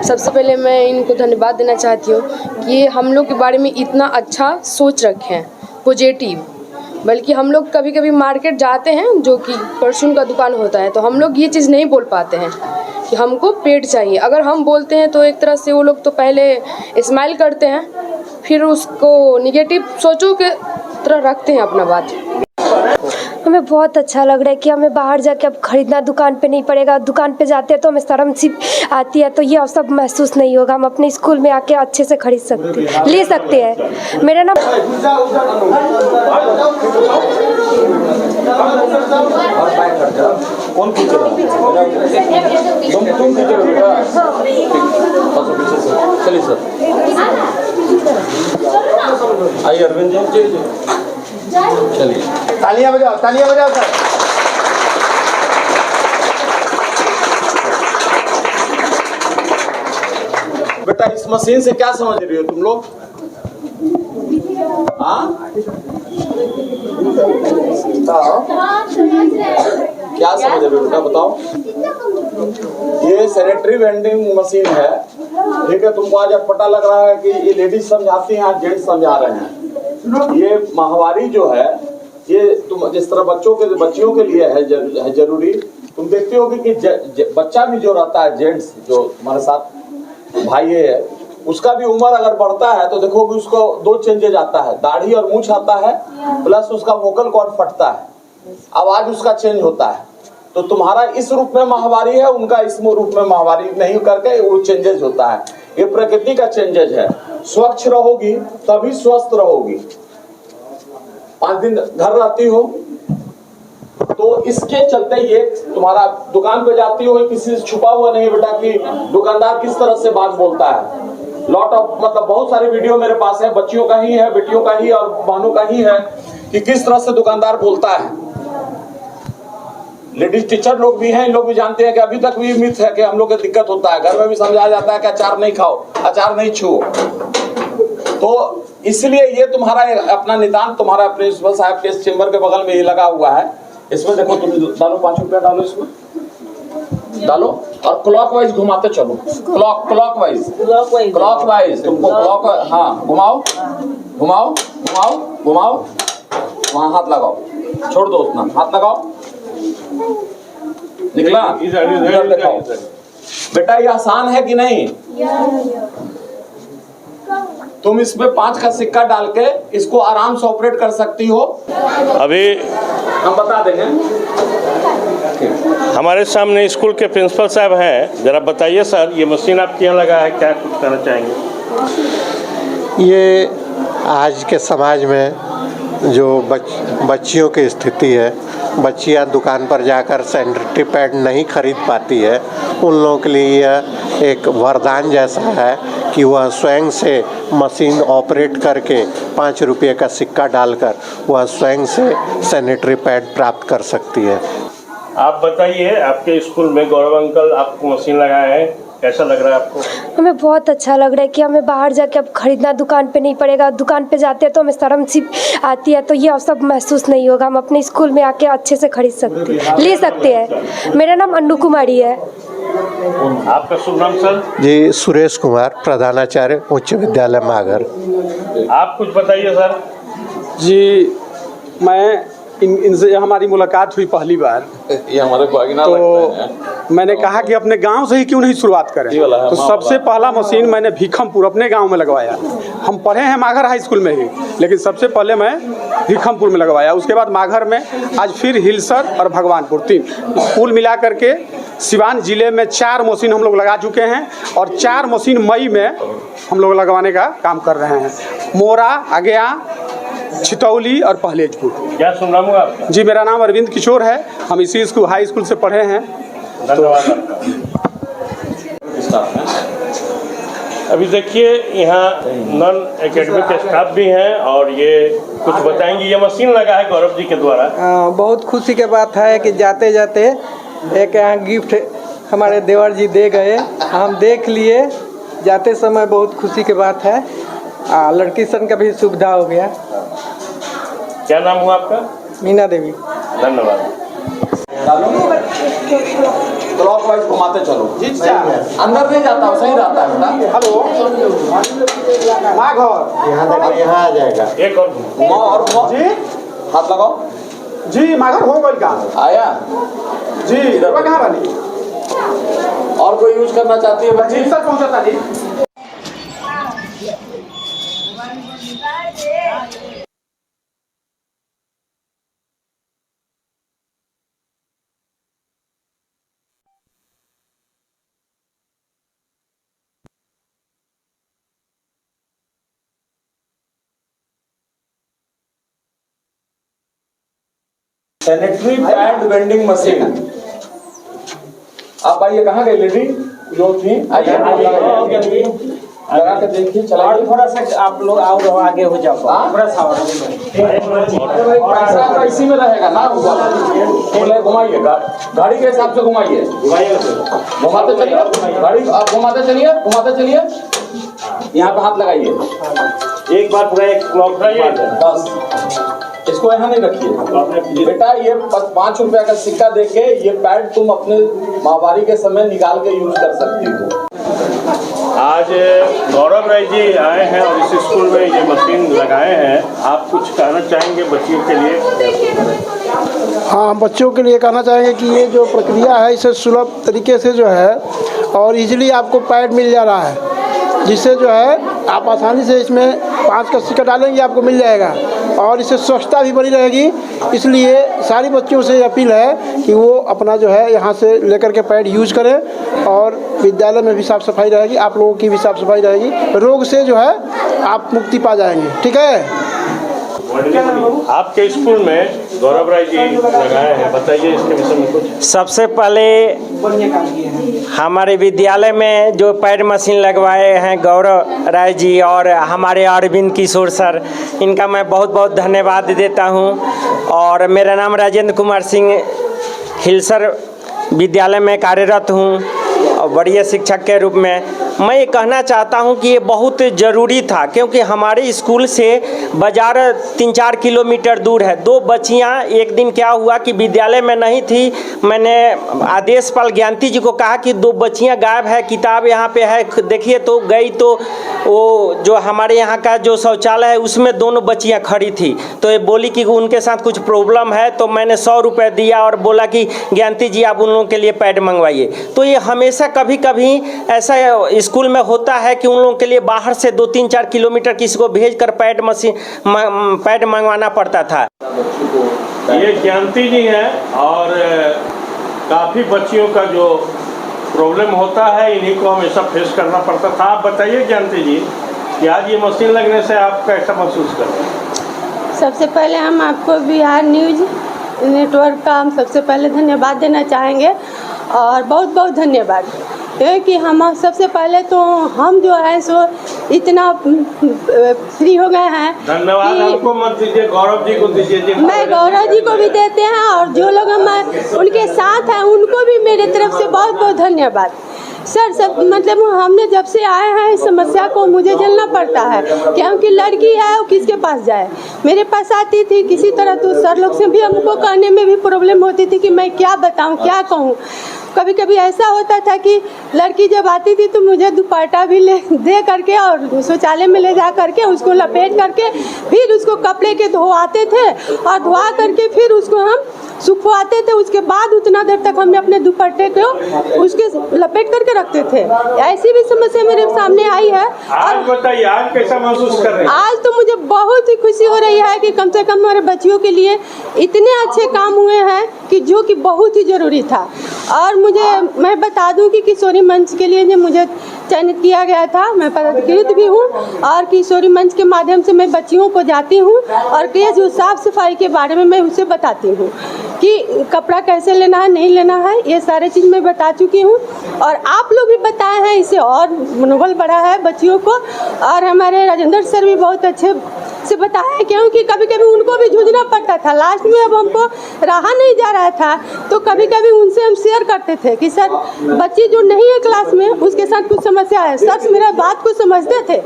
सबसे पहले मैं इनको धन्यवाद देना चाहती हूँ कि ये हम लोग के बारे में इतना अच्छा सोच रखे हैं, पॉजिटिव। बल्कि हम लोग कभी कभी मार्केट जाते हैं, जो कि परचून का दुकान होता है, तो हम लोग ये चीज़ नहीं बोल पाते हैं कि हमको पेड चाहिए। अगर हम बोलते हैं तो एक तरह से वो लोग तो पहले स्माइल करते हैं, फिर उसको निगेटिव सोचों के तरह रखते हैं अपना बात। हमें बहुत अच्छा लग रहा है कि हमें बाहर जाके अब खरीदना दुकान पे नहीं पड़ेगा। दुकान पे जाते हैं तो हमें शर्म सी आती है, तो ये सब महसूस नहीं होगा। हम अपने स्कूल में आके अच्छे से खरीद सकते हैं, ले सकते हैं। मेरा नाम चलिए सर, आइए अरविंद जी, चलिए तालियां बजाओ सर। बेटा इस मशीन से क्या समझ रही हो तुम लोग? क्या समझ रहे हो बेटा, बताओ। ये सैनिटरी वेंडिंग मशीन है, ठीक है। तुमको आज पता लग रहा है कि ये लेडीज समझाती हैं, आज जेंट्स समझा रहे हैं। ये माहवारी जो है, ये तुम जिस तरह बच्चियों के लिए है जरूरी। तुम देखते होगे कि बच्चा भी जो रहता है, जेंट्स जो तुम्हारे साथ भाई है, उसका भी उम्र अगर बढ़ता है तो देखोगे उसको 2 चेंजेज आता है, दाढ़ी और मूंछ आता है, प्लस उसका वोकल कॉर्ड फटता है, आवाज उसका चेंज होता है। तो तुम्हारा इस रूप में माहवारी है, उनका इस रूप में माहवारी नहीं करके वो चेंजेज होता है। ये प्रकृति का चेंजेज है। स्वच्छ रहोगी तभी स्वस्थ रहोगी। 5 दिन घर रहती हो तो इसके चलते ये तुम्हारा दुकान पे जाती हो, किसी से छुपा हुआ नहीं बेटा कि दुकानदार किस तरह से बात बोलता है। लॉट ऑफ मतलब बहुत सारे वीडियो मेरे पास है, बच्चियों का ही है, बेटियों का ही और बहनों का ही है, कि किस तरह से दुकानदार बोलता है। लेडीज टीचर लोग भी हैं, इन लोग भी जानते हैं कि अभी तक भी मिथ है कि हम लोग को दिक्कत होता है। घर में भी समझाया जाता है कि अचार नहीं खाओ, अचार नहीं छुओ। तो इसलिए ये तुम्हारा अपना निदान तुम्हारा प्रिंसिपल साहब के चेंबर के बगल में ही लगा हुआ है। इसमें देखो, तुम डालो 5 रुपया डालो, इसमें डालो और क्लॉकवाइज घुमाते चलो। क्लॉकवाइज तुमको क्लॉक, हाँ घुमाओ घुमाओ घुमाओ घुमाओ, वहां हाथ लगाओ, छोड़ दो उतना, हाथ लगाओ, निकला इधर दिखाओ। बेटा ये आसान है कि नहीं? तुम इसमें 5 का सिक्का डाल के इसको आराम से ऑपरेट कर सकती हो। अभी हम बता देंगे। हमारे सामने स्कूल के प्रिंसिपल साहब हैं, जरा बताइए सर, ये मशीन आपके यहाँ लगा है, क्या कुछ कहना चाहेंगे? ये आज के समाज में जो बच्चियों की स्थिति है, बच्चियां दुकान पर जाकर सैनिटरी पैड नहीं खरीद पाती है, उन लोगों के लिए यह एक वरदान जैसा है कि वह स्वयं से मशीन ऑपरेट करके 5 रुपये का सिक्का डालकर वह स्वयं से सैनिटरी पैड प्राप्त कर सकती है। आप बताइए, आपके स्कूल में गौरव अंकल आपको मशीन लगाए हैं, कैसा लग रहा है आपको? हमें बहुत अच्छा लग रहा है कि हमें बाहर जाके अब खरीदना दुकान पे नहीं पड़ेगा। दुकान पे जाते हैं तो हमें शर्म सी आती है, तो ये सब महसूस नहीं होगा। हम अपने स्कूल में आके अच्छे से खरीद सकते हैं, ले सकते हैं। मेरा नाम अन्नू कुमारी है। आपका शुभ नाम सर? जी सुरेश कुमार, प्रधानाचार्य उच्च विद्यालय माघर। आप कुछ बताइए सर। जी मैं इनसे हमारी मुलाकात हुई पहली बार, ये हमारे तो मैंने कहा कि अपने गांव से ही क्यों नहीं शुरुआत करें। तो सबसे पहला मशीन मैंने भीखमपुर अपने गांव में लगवाया। हम पढ़े हैं माघर हाई स्कूल में ही, लेकिन सबसे पहले मैं भीखमपुर में लगवाया। उसके बाद माघर में, आज फिर हिलसर और भगवानपुर, 3 कुल मिला करके सिवान जिले में 4 मशीन हम लोग लगा चुके हैं, और 4 मशीन मई में हम लोग लगवाने का काम कर रहे हैं। मोरा, आगया, छितौली और पहलेजपुर। क्या सुन रहा हूँ आपका? जी मेरा नाम अरविंद किशोर है, हम इसी स्कूल हाई स्कूल से पढ़े हैं। धन्यवाद आपका। अभी देखिए यहाँ नॉन एकेडमिक स्टाफ भी हैं और ये कुछ बताएंगे। ये मशीन लगा है गौरव जी के द्वारा। बहुत खुशी की बात है कि जाते जाते एक यहाँ गिफ्ट हमारे देवर जी दे गए, हम देख लिए। जाते समय बहुत खुशी की बात है। लड़की सन का भी सुविधा हो गया। क्या नाम हुआ आपका? मीना देवी। धन्यवाद। क्लॉकवाइज घुमाते चलो। अंदर नहीं जाता हूँ, सही रहता है बेटा। हेलो माँ घर यहाँ देखो, यहाँ आ जाएगा। एक और घुमाओ और घुमाओ जी हाथ लगाओ। जी माँ घर हो गई का आया जी इधर कहाँ वाली और कोई यूज करना चाहती है बच्ची? सर पहुँचा था जी। Sanitary pad vending machine. आप आइए, कहाँ गई लेडी जो थी? आइए लगा के देखिए, चलाइए। थोड़ा सा आप लोग आओ रहो, आगे हो जाओ थोड़ा सा। पैसा तो इसी में रहेगा ना, घुमाइए गाड़ी के हिसाब से घुमाइए, घुमाते चलिए गाड़ी, आप घुमाते चलिए, घुमाते चलिए। यहाँ पे हाथ लगाइए एक बार पूरा एक क्लॉक बस। इसको यहाँ नहीं रखिए बेटा, ये 5 रुपया का सिक्का देके ये पैड तुम अपने माहवारी के समय निकाल के यूज कर सकती हो। आज गौरव राय जी आए हैं और इस स्कूल में ये मशीन लगाए हैं। आप कुछ कहना चाहेंगे बच्चियों के लिए? हाँ, बच्चों के लिए कहना चाहेंगे कि ये जो प्रक्रिया है इसे सुलभ तरीके से जो है और इजीली आपको पैड मिल जा रहा है, जिससे जो है आप आसानी से इसमें 5 का सिक्का डालेंगे आपको मिल जाएगा और इससे स्वच्छता भी बनी रहेगी। इसलिए सारी बच्चियों से अपील है कि वो अपना जो है यहाँ से लेकर के पैड यूज करें और विद्यालय में भी साफ़ सफाई रहेगी, आप लोगों की भी साफ़ सफाई रहेगी, रोग से जो है आप मुक्ति पा जाएंगे। ठीक है। आपके स्कूल में गौरव राय जी लगाए हैं, बताइए इसके विषय में कुछ। सबसे पहले हमारे विद्यालय में जो पैड मशीन लगवाए हैं गौरव राय जी और हमारे अरविंद किशोर सर, इनका मैं बहुत बहुत धन्यवाद देता हूं। और मेरा नाम राजेंद्र कुमार सिंह हिलसर विद्यालय में कार्यरत हूं और वरीय शिक्षक के रूप में। मैं ये कहना चाहता हूं कि ये बहुत ज़रूरी था, क्योंकि हमारे स्कूल से बाज़ार 3-4 किलोमीटर दूर है। 2 बच्चियां, एक दिन क्या हुआ कि विद्यालय में नहीं थी, मैंने आदेशपाल ज्ञानती जी को कहा कि 2 बच्चियां गायब है, किताब यहाँ पे है देखिए, तो गई तो वो जो हमारे यहाँ का जो शौचालय है उसमें दोनों बच्चियाँ खड़ी थी। तो ये बोली कि उनके साथ कुछ प्रॉब्लम है, तो मैंने 100 रुपये दिया और बोला कि ज्ञानती जी आप उन लोगों के लिए पैड मंगवाइए। तो ये हमेशा कभी कभी ऐसा स्कूल में होता है कि उन लोगों के लिए बाहर से 2-3-4 किलोमीटर किसी को भेजकर पैड मंगवाना पड़ता था। ये ज्ञानती जी हैं और काफ़ी बच्चियों का जो प्रॉब्लम होता है इन्हीं को हमेशा फेस करना पड़ता था। आप बताइए ज्ञानती जी कि आज ये मशीन लगने से आप कैसा महसूस कर रहे हैं? सबसे पहले हम आपको बिहार न्यूज नेटवर्क का हम सबसे पहले धन्यवाद देना चाहेंगे और बहुत बहुत धन्यवाद, क्योंकि हम सबसे पहले तो हम जो है सो इतना फ्री हो गए हैं। धन्यवाद हमको मत दीजिए, गौरव जी को दीजिए। मैं गौरव जी को भी देते हैं और जो लोग हम उनके साथ हैं उनको भी मेरे तरफ से बहुत बहुत धन्यवाद। सर सब मतलब हमने जब से आए हैं इस समस्या को मुझे झेलना पड़ता है, क्योंकि लड़की है वो किसके पास जाए। मेरे पास आती थी किसी तरह, तो सर लोग से भी हमको कहने में भी प्रॉब्लम होती थी कि मैं क्या बताऊं क्या कहूं। कभी कभी ऐसा होता था कि लड़की जब आती थी तो मुझे दुपट्टा भी ले दे करके और शौचालय में ले जा करके उसको लपेट करके फिर उसको कपड़े के धोआते थे और धोआ करके फिर उसको हम सुखवाते थे। उसके बाद उतना देर तक हमने अपने दुपट्टे को उसके लपेट करके रखते थे। ऐसी भी समस्या मेरे सामने आई है। आज बताइए आज कैसा महसूस कर रहे हैं? आज तो मुझे बहुत ही खुशी हो रही है कि कम से कम हमारे बच्चियों के लिए इतने अच्छे काम हुए हैं कि जो कि बहुत ही ज़रूरी था। और मैं बता दूं कि किशोरी मंच के लिए जो मुझे चयनित किया गया था, मैं पदकृत भी हूं और किशोरी मंच के माध्यम से मैं बच्चियों को जाती हूं और जो साफ़ सफाई के बारे में मैं उसे बताती हूं कि कपड़ा कैसे लेना है नहीं लेना है, ये सारे चीज़ मैं बता चुकी हूँ और आप लोग भी बताए हैं। इससे और मनोबल बढ़ा है बच्चियों को। और हमारे राजेंद्र सर भी बहुत अच्छे से बताया, क्योंकि कभी कभी उनको भी जूझना पड़ता था। लास्ट में अब हमको रहा नहीं जा रहा था, तो कभी कभी उनसे हम शेयर करते थे कि सर बच्ची जो नहीं है क्लास में उसके साथ कुछ समस्या है। सर मेरा बात को समझते थे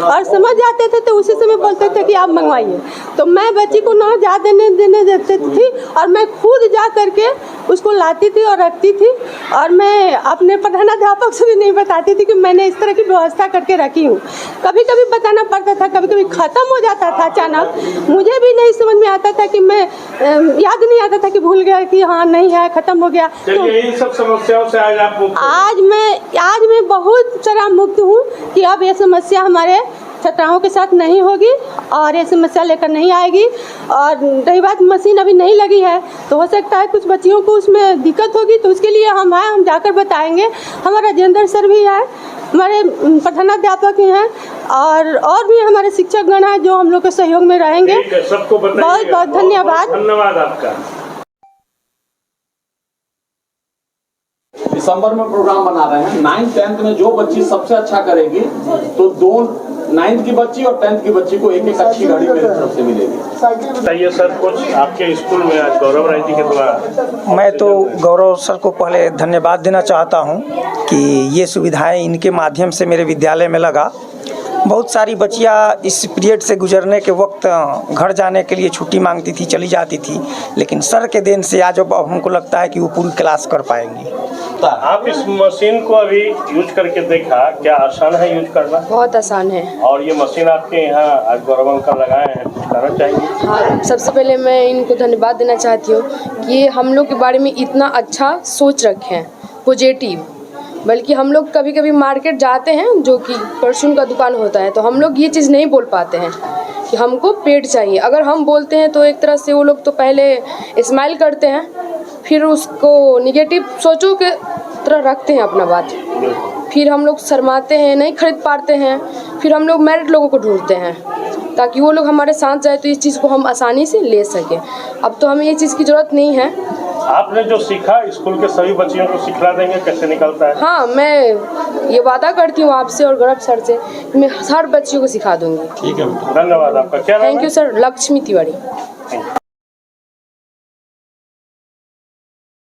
और समझ जाते थे, तो उसी समय बोलते थे कि आप मंगवाइए। तो मैं बच्ची को ना जा देने देती थी और मैं खुद जा करके उसको लाती थी और रखती थी, और मैं अपने प्रधानाध्यापक से भी नहीं बताती थी कि मैंने इस तरह की व्यवस्था करके रखी हूँ। कभी कभी बताना पड़ता था, कभी कभी ख़त्म हो जाता था अचानक, मुझे भी नहीं समझ में आता था कि मैं याद नहीं आता था कि भूल गया कि हाँ नहीं है, ख़त्म हो गया। तो इन सब समस्याओं से आज आप मुक्त आज मैं बहुत सारा मुक्त हूँ कि अब ये समस्या हमारे छात्राओं के साथ नहीं होगी और ये समस्या लेकर नहीं आएगी। और रही बात मशीन अभी नहीं लगी है, तो हो सकता है कुछ बच्चियों को उसमें दिक्कत होगी, तो उसके लिए हम जाकर बताएंगे। हमारा राजेंद्र सर भी है, हमारे प्रधानाध्यापक हैं और भी हमारे शिक्षक गण हैं जो हम लोग के सहयोग में रहेंगे। सबको बहुत बहुत धन्यवाद। धन्यवाद आपका। दिसंबर में प्रोग्राम बना रहे हैं। 9th 10th में जो बच्ची सबसे अच्छा करेगी तो 9th की बच्ची और 10th की बच्ची को एक अच्छी गाड़ी मेरी तरफ से मिलेगी। बताइए सर, कुछ आपके स्कूल में आज गौरव राय जी के द्वारा। मैं तो गौरव सर को पहले धन्यवाद देना चाहता हूं कि ये सुविधाएं इनके माध्यम से मेरे विद्यालय में लगा। बहुत सारी बच्चियां इस पीरियड से गुजरने के वक्त घर जाने के लिए छुट्टी मांगती थी, चली जाती थी, लेकिन सर के देन से आज अब हमको लगता है कि वो पूरी क्लास कर पाएंगी। आप इस मशीन को अभी यूज करके देखा, क्या आसान है यूज करना? बहुत आसान है। और ये मशीन आपके यहाँ आज गौरव अंकल लगाए हैं, कुछ कहना चाहेंगे? हाँ, सबसे पहले मैं इनको धन्यवाद देना चाहती हूँ कि ये हम लोग के बारे में इतना अच्छा सोच रखे हैं, पॉजिटिव। बल्कि हम लोग कभी कभी मार्केट जाते हैं, जो कि परचून का दुकान होता है, तो हम लोग ये चीज़ नहीं बोल पाते हैं कि हमको पेड चाहिए। अगर हम बोलते हैं तो एक तरह से वो लोग तो पहले स्माइल करते हैं, फिर उसको निगेटिव सोचों के तरह रखते हैं अपना बात, फिर हम लोग शर्माते हैं, नहीं खरीद पाते हैं, फिर हम लोग मैरिड लोगों को ढूंढते हैं ताकि वो लोग हमारे साथ जाए तो इस चीज़ को हम आसानी से ले सकें। अब तो हमें ये चीज़ की ज़रूरत नहीं है। आपने जो सीखा स्कूल के सभी बच्चियों को सिखला देंगे कैसे निकलता है? हाँ, मैं ये वादा करती हूँ आपसे और गौरव सर से, मैं हर बच्चियों को सिखा दूँगी। ठीक है, धन्यवाद आपका। क्या नाम है? Thank you sir, Lakshmi Tiwari.